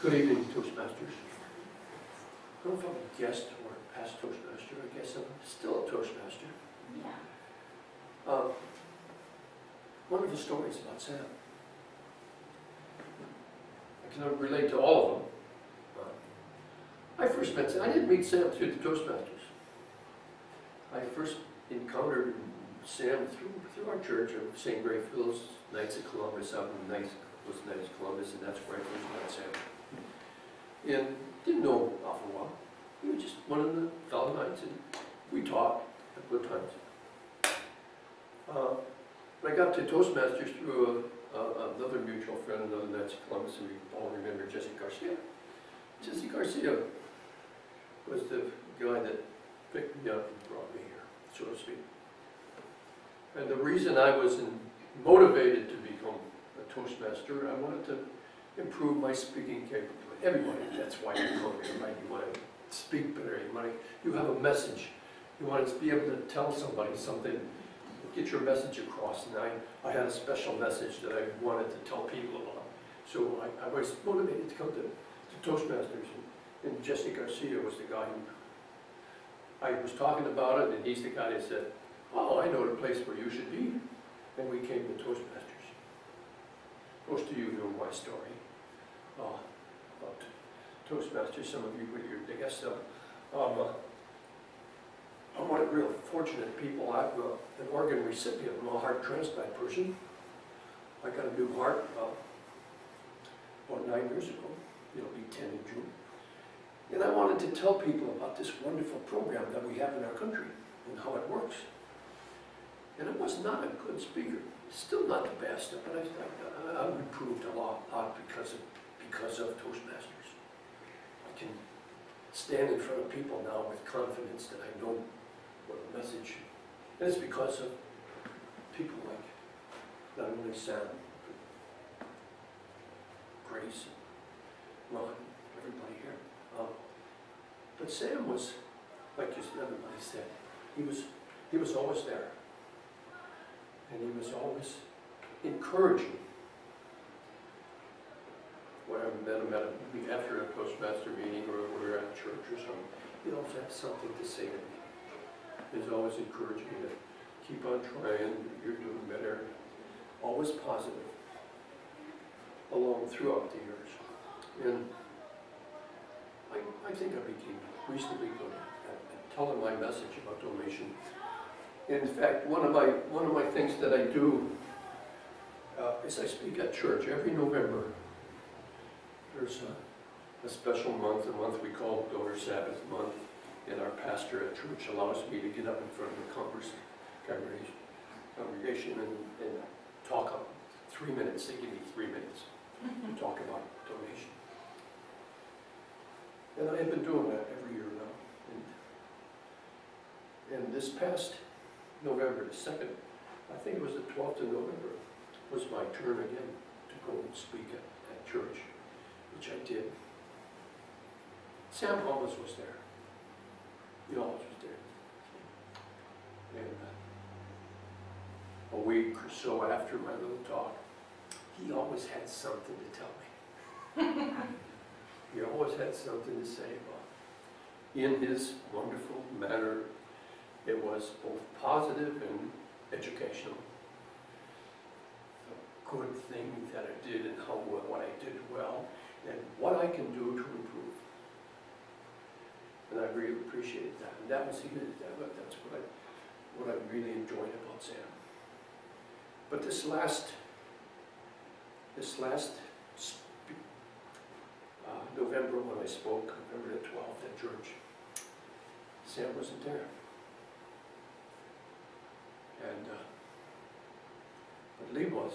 Good evening, Toastmasters. I don't know if I'm a guest or a past Toastmaster. I guess I'm still a Toastmaster. Yeah. One of the stories about Sam. I can relate to all of them. I first met Sam. I didn't meet Sam through the Toastmasters. I first encountered Sam through our church of St. Grayfield's Knights of Columbus, out in Knights of Columbus, and that's where I first met Sam. And didn't know him awful well. He was just one of the fellow knights, and we talked at good times. When I got to Toastmasters through another mutual friend, another Knights of Columbus, and we all remember Jesse Garcia. Jesse Garcia was the guy that picked me up and brought me here, so to speak. And the reason I was motivated to become a Toastmaster, I wanted to improve my speaking capability. Everybody, that's why you come here, right? You want to speak better, you have a message. You want to be able to tell somebody something, get your message across. And I had a special message that I wanted to tell people about. So I was motivated to come to Toastmasters. And Jesse Garcia was the guy who, I was talking about it, and he's the guy that said, oh, I know the place where you should be. And we came to Toastmasters. Most of you know my story about Toastmasters. Some of you were here, I guess. I'm one of the real fortunate people. I'm an organ recipient. I'm a heart transplant person. I got a new heart about 9 years ago. It'll be 10 in June. And I wanted to tell people about this wonderful program that we have in our country and how it works. And I was not a good speaker. Still not the best, but I've improved a lot because of Toastmasters. I can stand in front of people now with confidence that I know what a message, and it's because of people like not only Sam, but Grace, and Ron, everybody here. But Sam was, like everybody said, he was always there. And he was always encouraging. When I met him after a Toastmaster meeting or we were at church or something, he always had something to say to me. He was always encouraging me to keep on trying, you're doing better. Always positive throughout the years. And I think I became reasonably good at telling my message about donation. In fact, one of my things that I do is I speak at church every November. There's a special month, a month we call Donor Sabbath month, and our pastor at church allows me to get up in front of the congregation and talk up 3 minutes. They give me 3 minutes to talk about donation. And I have been doing that every year now. And this past November the 2nd, I think it was the 12th of November, was my turn again to go and speak at church, which I did. Sam always was there. He always was there. And a week or so after my little talk, he always had something to tell me. He always had something to say about it. In his wonderful manner, it was both positive and educational. A good thing that I did and what I did well, and what I can do to improve. And I really appreciated that. And that's what I really enjoyed about Sam. But this last November when I spoke, November the 12th at church, Sam wasn't there. And but Lee was.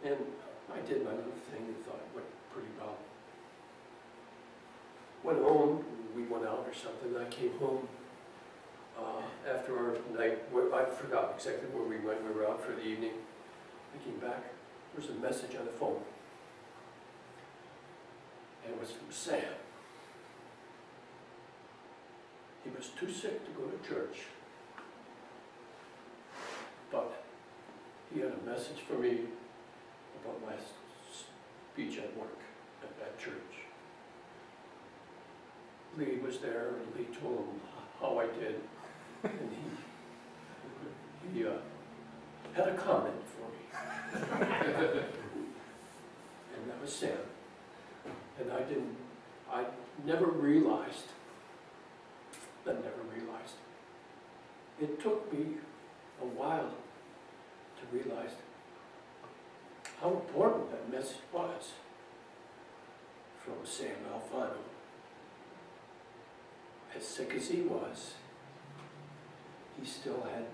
And I did my little thing and thought it went pretty well. Went home, we went out or something, and I came home after our night, I forgot exactly where we went, we were out for the evening. I came back, there was a message on the phone. And it was from Sam. He was too sick to go to church, but he had a message for me about my speech at work. church. Lee was there, and Lee told him how I did, and he had a comment for me. And that was Sam. And I never realized, it took me a while to realize how important that message was from Sam Alfano. As sick as he was, he still had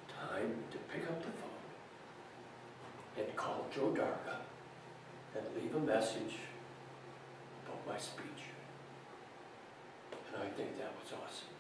time to pick up the phone and call Joe Darga and leave a message about my speech. And I think that was awesome.